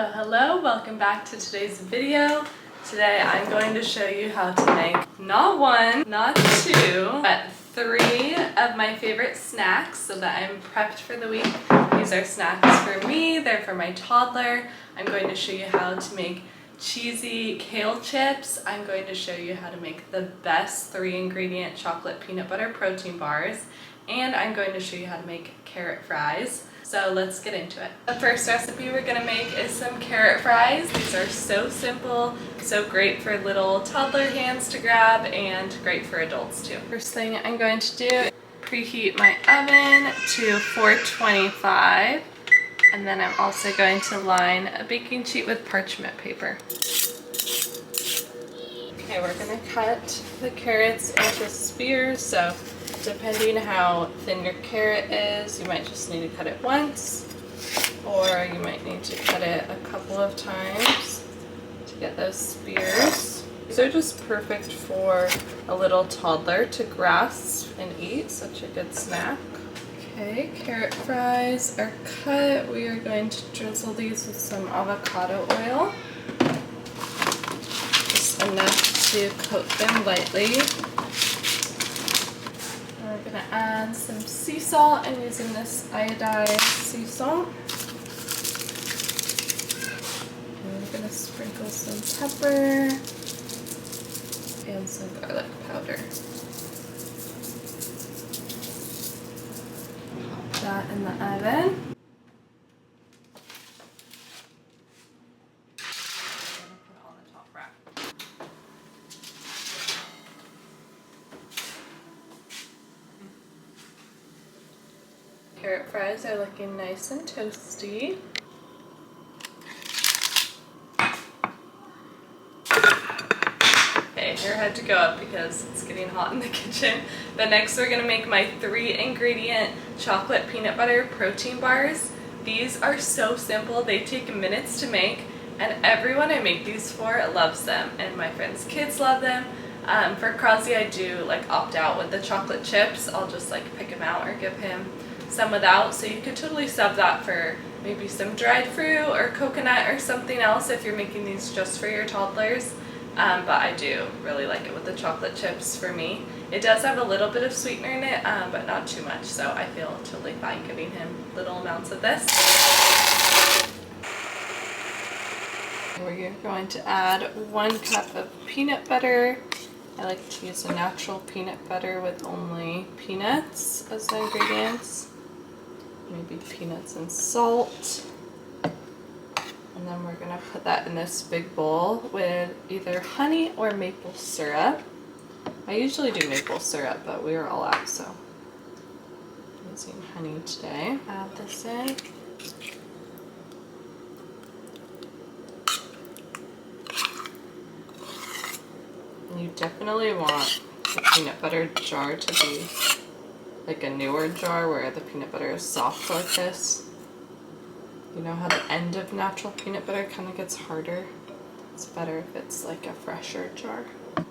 Hello, hello, welcome back to today's video. Today I'm going to show you how to make not one, not two, but three of my favorite snacks so that I'm prepped for the week. These are snacks for me, they're for my toddler. I'm going to show you how to make cheesy kale chips. I'm going to show you how to make the best 3-ingredient chocolate peanut butter protein bars. And I'm going to show you how to make carrot fries. So let's get into it. The first recipe we're going to make is some carrot fries. These are so simple, so great for little toddler hands to grab and great for adults too. First thing I'm going to do is preheat my oven to 425, and then I'm also going to line a baking sheet with parchment paper. Okay, we're going to cut the carrots into spears, so depending how thin your carrot is, you might just need to cut it once, or you might need to cut it a couple of times to get those spears. These are just perfect for a little toddler to grasp and eat, such a good snack. Okay, carrot fries are cut. We are going to drizzle these with some avocado oil. Just enough to coat them lightly. We're going to add some sea salt. I'm using this iodized sea salt. And we're going to sprinkle some pepper and some garlic powder. Pop that in the oven. Carrot fries are looking nice and toasty. Okay, your head to go up because it's getting hot in the kitchen. But next we're going to make my 3-ingredient chocolate peanut butter protein bars. These are so simple, they take minutes to make, and everyone I make these for loves them, and my friends' kids love them. For Krause, I do opt out with the chocolate chips. I'll just pick him out or give him some without, so you could totally sub that for maybe some dried fruit or coconut or something else if you're making these just for your toddlers. But I do really like it with the chocolate chips for me. It does have a little bit of sweetener in it, but not too much, so I feel totally fine giving him little amounts of this. We're going to add 1 cup of peanut butter. I like to use a natural peanut butter with only peanuts as the ingredients. Maybe peanuts and salt. And then we're going to put that in this big bowl with either honey or maple syrup. I usually do maple syrup, but we are all out, so I'm using honey today. Add this in. And you definitely want the peanut butter jar to be a newer jar where the peanut butter is soft like this. You know how the end of natural peanut butter kind of gets harder? It's better if it's a fresher jar. Now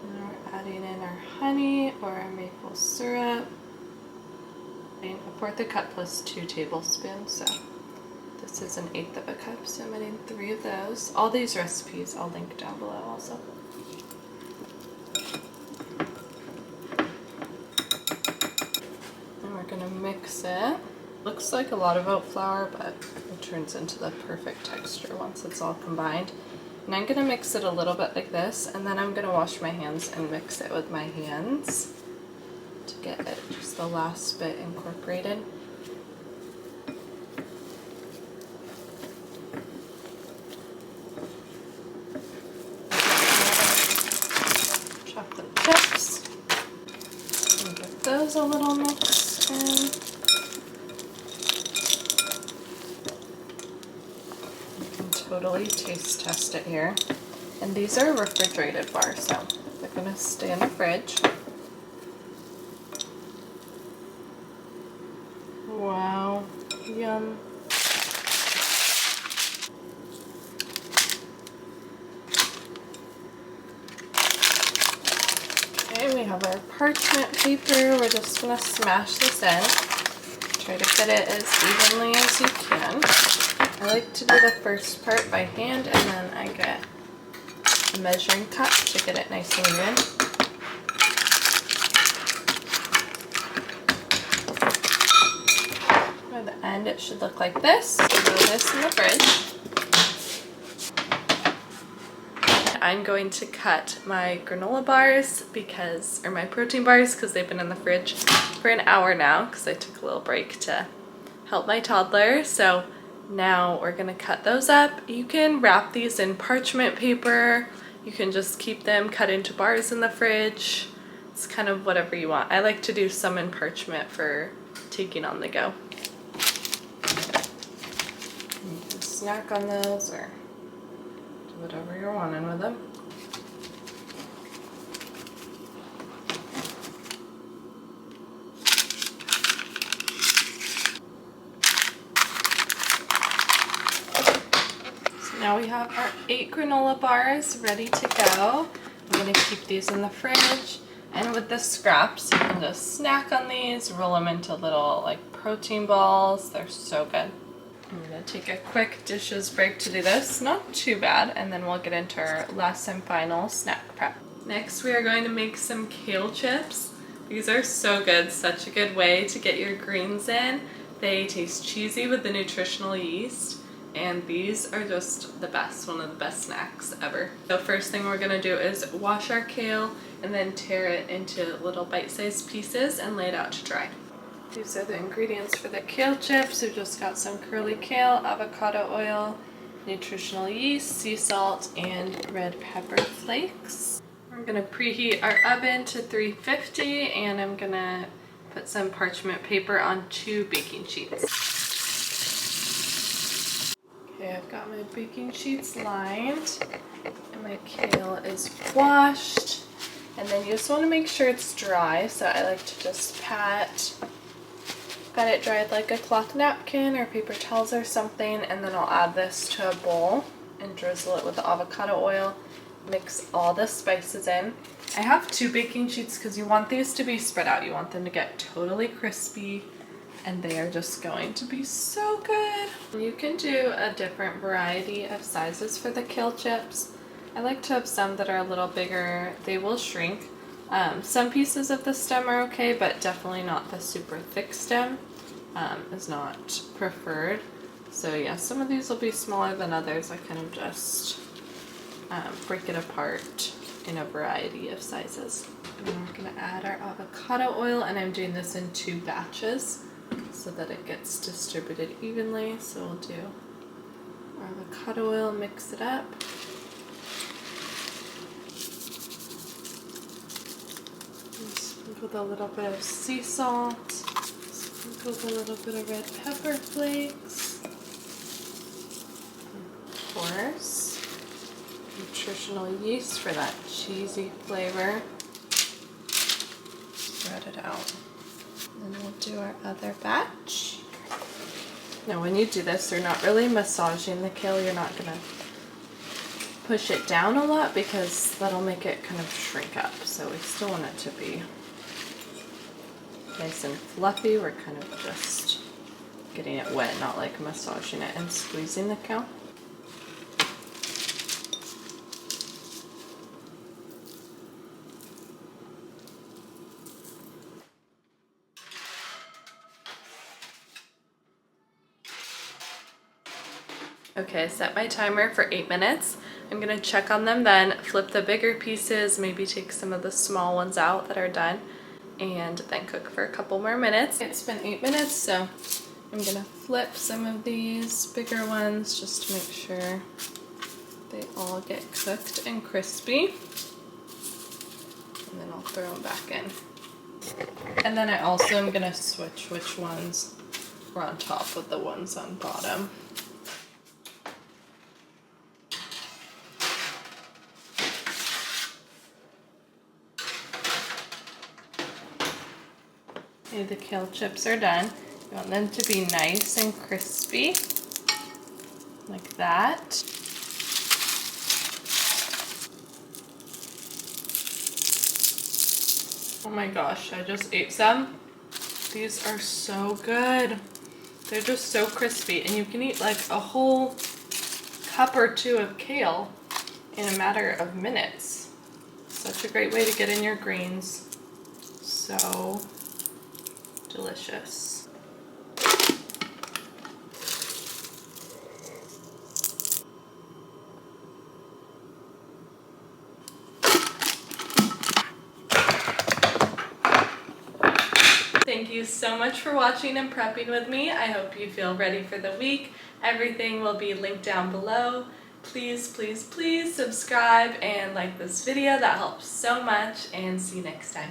we're adding in our honey or our maple syrup. 1/4 cup plus 2 tablespoons, so this is 1/8 of a cup, so I'm adding 3 of those. All these recipes I'll link down below also. And we're going to mix it. Looks like a lot of oat flour, but it turns into the perfect texture once it's all combined. And I'm going to mix it a little bit like this, and then I'm going to wash my hands and mix it with my hands to get it just the last bit incorporated. Chocolate chips, and get those a little mixed in. You can totally taste test it here. And these are refrigerated bars, so they're going to stay in the fridge. Wow, yum. have our parchment paper. We're just gonna smash this in. Try to get it as evenly as you can. I like to do the first part by hand, and then I get a measuring cup to get it nice and even. By the end, it should look like this. Throw this in the fridge. I'm going to cut my granola bars or my protein bars, because they've been in the fridge for an hour now, because I took a little break to help my toddler. So now we're gonna cut those up. You can wrap these in parchment paper. You can just keep them cut into bars in the fridge. It's kind of whatever you want. I like to do some in parchment for taking on the go. You can snack on those or do whatever you're wanting with them. Now we have our 8 granola bars ready to go. I'm going to keep these in the fridge. And with the scraps, you can just snack on these, roll them into little like protein balls. They're so good. I'm going to take a quick dishes break to do this. Not too bad. And then we'll get into our last and final snack prep. Next, we are going to make some kale chips. These are so good. Such a good way to get your greens in. They taste cheesy with the nutritional yeast. And these are just the best, one of the best snacks ever. The first thing we're gonna do is wash our kale and then tear it into little bite-sized pieces and lay it out to dry. These are the ingredients for the kale chips. We've just got some curly kale, avocado oil, nutritional yeast, sea salt, and red pepper flakes. We're gonna preheat our oven to 350, and I'm gonna put some parchment paper on 2 baking sheets. Okay, I've got my baking sheets lined and my kale is washed, and then you just want to make sure it's dry, so I like to just pat it dry with like a cloth napkin or paper towels or something, and then I'll add this to a bowl and drizzle it with the avocado oil, mix all the spices in. I have 2 baking sheets because you want these to be spread out. You want them to get totally crispy, and they are just going to be so good. You can do a different variety of sizes for the kale chips. I like to have some that are a little bigger. They will shrink. Some pieces of the stem are okay, but definitely not the super thick stem is not preferred. So yeah, some of these will be smaller than others. I kind of just break it apart in a variety of sizes. And we're gonna add our avocado oil, and I'm doing this in 2 batches so that it gets distributed evenly. So we'll do our avocado oil, mix it up. Sprinkle with a little bit of sea salt, sprinkle with a little bit of red pepper flakes, and of course nutritional yeast for that cheesy flavor. Spread it out. And we'll do our other batch. Now when you do this, you're not really massaging the kale. You're not gonna push it down a lot because that'll make it kind of shrink up. So we still want it to be nice and fluffy. We're kind of just getting it wet, not like massaging it and squeezing the kale. Okay, set my timer for 8 minutes. I'm gonna check on them then, flip the bigger pieces, maybe take some of the small ones out that are done, and then cook for a couple more minutes. It's been 8 minutes, so I'm gonna flip some of these bigger ones just to make sure they all get cooked and crispy. And then I'll throw them back in. And then I also am gonna switch which ones were on top with the ones on bottom. Okay, the kale chips are done. You want them to be nice and crispy, like that. Oh my gosh, I just ate some. These are so good. They're just so crispy, and you can eat like a whole cup or two of kale in a matter of minutes. Such a great way to get in your greens. So delicious. Thank you so much for watching and prepping with me. I hope you feel ready for the week. Everything will be linked down below. Please, please, please subscribe and like this video. That helps so much, and see you next time.